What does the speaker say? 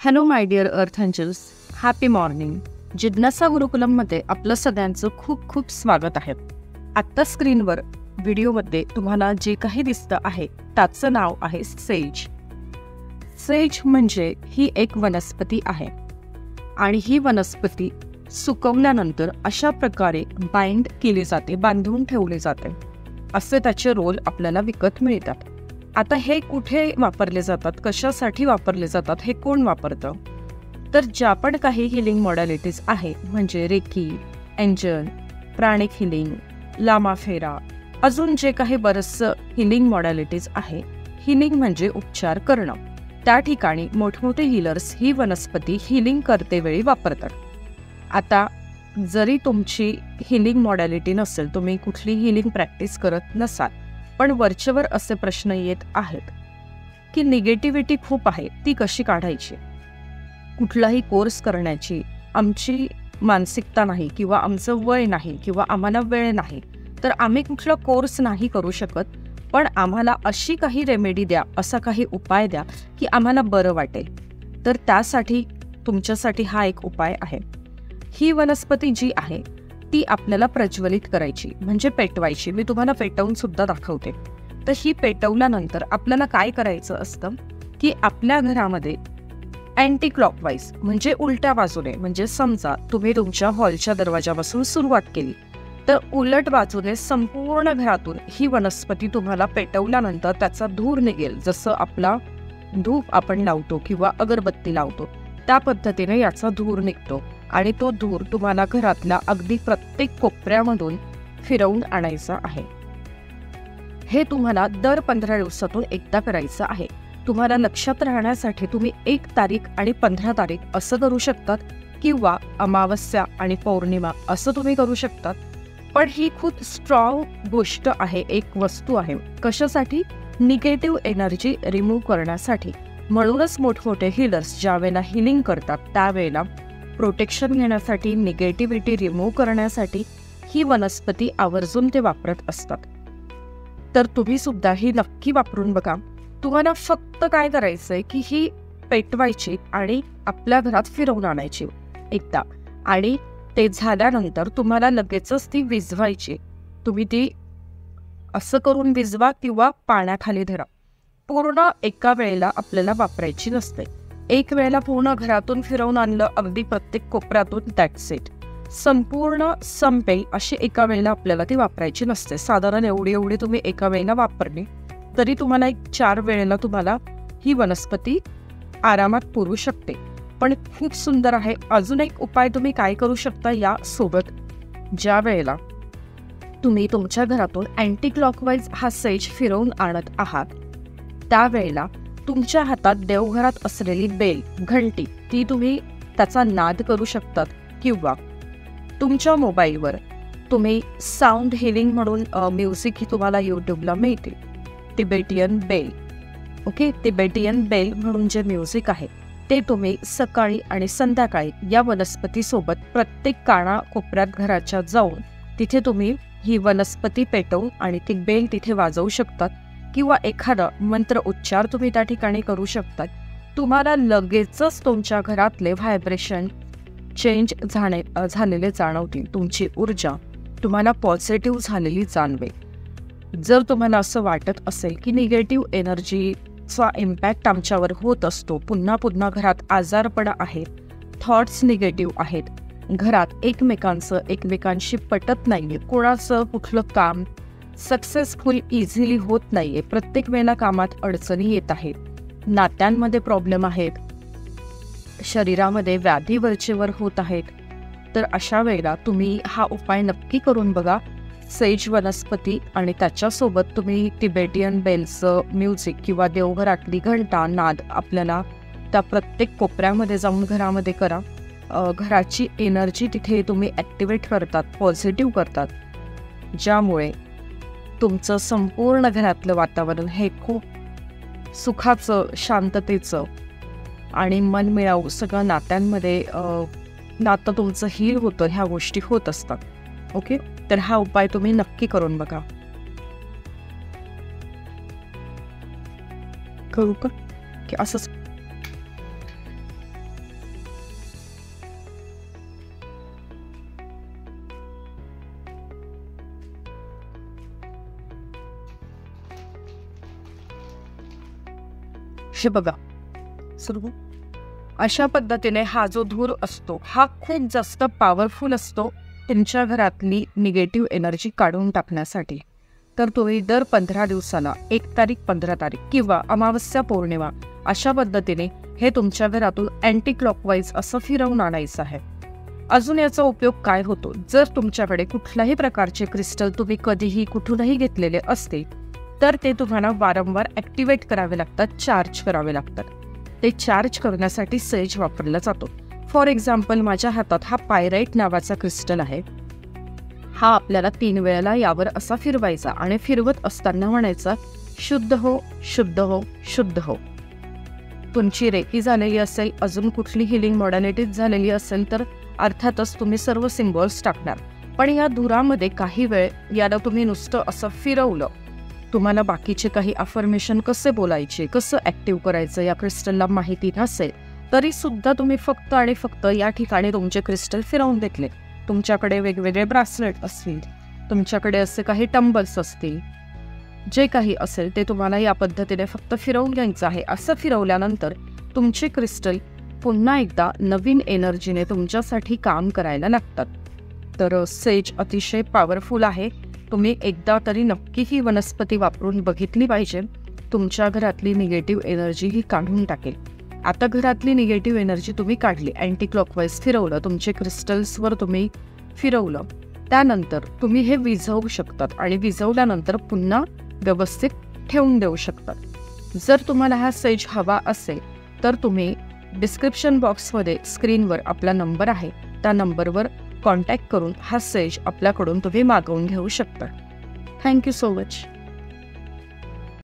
Hello my dear अर्थ angels, happy morning. जिज्ञासा गुरुकुलममध्ये आपलं सगळ्यांचं खूप खूप स्वागत आहे. आत्ता स्क्रीनवर व्हिडिओमध्ये तुम्हाला जे काही दिसतं आहे त्याचं नाव आहे सेज. सेज म्हणजे ही एक वनस्पती आहे आणि ही वनस्पती सुकवल्यानंतर अशा प्रकारे बाइंड केली जाते, बांधून ठेवली जाते. असे त्याचे रोल आपल्याला विकत मिळतात. आता हे कुठे वापरले जातात, कशासाठी वापरले जातात, हे कोण वापरतं? तर ज्या पण काही हिलिंग मॉडॅलिटीज आहे, म्हणजे रेकी, एंजल, प्राणिक हिलिंग, लामाफेरा, अजून जे काही बरंचसं हिलिंग मॉडॅलिटीज आहे, हिलिंग म्हणजे उपचार करणं, त्या ठिकाणी मोठमोठे हिलर्स ही वनस्पती हिलिंग करतेवेळी वापरतात. आता जरी तुमची हिलिंग मॉडॅलिटी नसेल, तुम्ही कुठली हिलिंग प्रॅक्टिस करत नसाल, पण वरचेवर असे प्रश्न येत आहेत की निगेटिव्हिटी खूप आहे, ती कशी काढायची? कुठलाही कोर्स करण्याची आमची मानसिकता नाही, किंवा आमचं वय नाही, किंवा आम्हाला वेळ नाही, तर आम्ही कुठला कोर्स नाही करू शकत. पण आम्हाला अशी काही रेमेडी द्या, असा काही उपाय द्या की आम्हाला बरं वाटेल. तर त्यासाठी तुमच्यासाठी हा एक उपाय आहे. ही वनस्पती जी आहे ती आपल्याला प्रज्वलित करायची, म्हणजे पेटवायची. मी तुम्हाला पेटवून सुद्धा दाखवते. तर ही पेटवल्यानंतर आपल्याला काय करायचं असतं की आपल्या घरामध्ये अँटी क्लॉकवाईज म्हणजे उलट्या बाजूने, म्हणजे समजा तुम्ही तुमच्या हॉलच्या दरवाजापासून सुरुवात केली तर उलट बाजूने संपूर्ण घरातून ही वनस्पती तुम्हाला पेटवल्यानंतर त्याचा धूर निघेल. जसं आपला धूप आपण लावतो किंवा अगरबत्ती लावतो त्या पद्धतीने याचा धूर निघतो आणि तो धूर तुम्हाला घरातल्या अगदी प्रत्येक कोपऱ्यामधून फिरवून आणायचा आहे. हे तुम्हाला दर 15 दिवसातून एकदा करायचं आहे. तुम्हाला लक्षात राहण्यासाठी तुम्ही 1 तारीख आणि 15 तारीख असं करू शकतात, किंवा अमावस्या आणि पौर्णिमा असं तुम्ही करू शकतात. पण ही खूप स्ट्रॉंग गोष्ट आहे, एक वस्तू आहे. कशासाठी? निगेटिव्ह एनर्जी रिमूव्ह करण्यासाठी. म्हणूनच मोठमोठे हिलर्स ज्या वेळेला हिलिंग करतात त्यावेळेला प्रोटेक्शन घेण्यासाठी, निगेटिव्हिटी रिमूव्ह करण्यासाठी ही वनस्पती आवर्जून ते वापरत असतात. तर तुम्ही सुद्धा ही नक्की वापरून बघा. तुम्हाला फक्त काय करायचंय की ही पेटवायची आणि आपल्या घरात फिरवून आणायची एकदा, आणि ते झाल्यानंतर तुम्हाला लगेचच ती विझवायची. तुम्ही ती असं करून विझवा किंवा पाण्याखाली धरा. पूर्ण एका वेळेला आपल्याला वापरायची नसते. एक वेळेला पूर्ण घरातून फिरवून आणलं, अगदी प्रत्येक कोपऱ्यातून, दॅट्स इट. संपूर्ण संपेल अशी एका वेळेला आपल्याला ती वापरायची नसते. साधारण एवढी तुम्ही एका वेळेला वापरली तरी तुम्हाला 4 वेळेला तुम्हाला ही वनस्पती आरामात पुरू शकते. पण खूप सुंदर आहे. अजून एक उपाय तुम्ही काय करू शकता या सोबत, ज्या वेळेला तुम्ही तुमच्या घरातून अँटी क्लॉकवाईज हा सेज फिरवून आणत आहात त्यावेळेला तुमच्या हातात देवघरात असलेली बेल, घंटी, ती तुम्ही त्याचा नाद करू शकतात. किंवा तुमच्या मोबाईलवर तुम्ही साऊंड हिलिंग म्हणून म्युझिक ही तुम्हाला यूट्यूबला मिळते, Tibetan bell. Okay, Tibetan bell म्हणून जे म्युझिक आहे ते तुम्ही सकाळी आणि संध्याकाळी या वनस्पतीसोबत प्रत्येक काना कोपऱ्यात घराच्या जाऊन तिथे तुम्ही ही वनस्पती पेटवून आणि ती बेल तिथे वाजवू शकतात. किंवा एखादा मंत्र उच्चार तुम्ही त्या ठिकाणी करू शकतात. तुम्हाला लगेचच तुमच्या घरातले व्हायब्रेशन चेंज झालेले जाणवतील. तुमची ऊर्जा तुम्हाला पॉझिटिव्ह झालेली जाणवेल. जर तुम्हाला असं वाटत असेल की निगेटिव्ह एनर्जीचा इम्पॅक्ट आमच्यावर होत असतो, पुन्हा पुन्हा घरात आजारपण आहेत, थॉट्स निगेटिव्ह आहेत, घरात एकमेकांशी पटत नाहीये, कोणाचं कुठलं काम सक्सेसफुल इझिली होत नाहीये, प्रत्येक वेळेला कामात अडचणी येत आहेत, नात्यांमध्ये प्रॉब्लेम आहेत, शरीरामध्ये व्याधी वरचेवर होत आहेत, तर अशा वेळेला तुम्ही हा उपाय नक्की करून बघा. सेज वनस्पती आणि त्याच्यासोबत तुम्ही तिबेटियन बेलचं म्युझिक किंवा देवघरातली घंटा, नाद आपल्याला त्या प्रत्येक कोपऱ्यामध्ये जाऊन घरामध्ये करा. घराची एनर्जी तिथे तुम्ही ॲक्टिवेट करतात, पॉझिटिव्ह करतात, ज्यामुळे तुमचं संपूर्ण घरातलं वातावरण हे खूप सुखाचं, शांततेचं आणि मनमिळावू, सगळं नात्यांमध्ये नातं तुमचं हील होतं, ह्या गोष्टी होत असतात. ओके, तर हा उपाय तुम्ही नक्की करून बघा. करू का की असंच हे बघा सुरू अशा पद्धतीने हा जो धूर असतो हा खूप जास्त पॉवरफुल असतो तुमच्या घरातली निगेटिव्ह एनर्जी काढून टाकण्यासाठी. तर तुम्ही दर 15 दिवसाला 1 तारीख 15 तारीख किंवा अमावस्या पौर्णिमा अशा पद्धतीने हे तुमच्या घरातून अँटी क्लॉकवाईज असं फिरवून आणायचं आहे. अजून याचा उपयोग काय होतो, जर तुमच्याकडे कुठल्याही प्रकारचे क्रिस्टल तुम्ही कधीही कुठूनही घेतलेले असते तर ते तुम्हाला वारंवार ॲक्टिवेट करावे लागतात, चार्ज करावे लागतात. ते चार्ज करण्यासाठी सेज वापरला जातो. फॉर एक्झाम्पल माझ्या हातात हा पायराईट नावाचा क्रिस्टल आहे. हा आपल्याला 3 वेळेला यावर असा फिरवायचा आणि फिरवत असताना म्हणायचा शुद्ध हो शुद्ध हो शुद्ध हो. तुमची रेकी झालेली असेल, अजून कुठली हिलिंग मॉडॅलिटीज झालेली असेल तर अर्थातच तुम्ही सर्व सिम्बॉल्स टाकणार. पण या धुरामध्ये काही वेळ याला तुम्ही नुसतं असं फिरवलं, तुम्हाला बाकीचे काही अफर्मेशन कसे बोलायचे, कसं ॲक्टिव्ह करायचं या क्रिस्टलला माहिती नसेल तरी सुद्धा तुम्ही फक्त आणि फक्त या ठिकाणी तुमचे क्रिस्टल फिरवून घेतले. तुमच्याकडे वेगवेगळे ब्रासलेट असतील, तुमच्याकडे असे काही टंबल्स असतील, जे काही असेल ते तुम्हाला या पद्धतीने फक्त फिरवून घ्यायचं आहे. असं फिरवल्यानंतर तुमचे क्रिस्टल पुन्हा एकदा नवीन एनर्जीने तुमच्यासाठी काम करायला लागतात. तर सेज अतिशय पॉवरफुल आहे. तुम्ही एकदा तरी नक्की ही वनस्पती वापरून बघितली पाहिजे. तुमच्या घरातली निगेटिव्ह एनर्जी ही काढून टाकेल. आता घरातली निगेटिव्ह एनर्जी तुम्ही काढली, अँटी क्लॉकवाईज फिरवलं, तुमचे क्रिस्टल्सवर तुम्ही फिरवलं, त्यानंतर तुम्ही हे विझवू शकतात आणि विझवल्यानंतर पुन्हा व्यवस्थित ठेवून देऊ शकतात. जर तुम्हाला हा सेज हवा असेल तर तुम्ही डिस्क्रिप्शन बॉक्समध्ये स्क्रीनवर आपला नंबर आहे, त्या नंबरवर कॉन्टॅक्ट करून हा सेज आपल्याकडून तुम्ही मागवून घेऊ शकता. Thank you so much.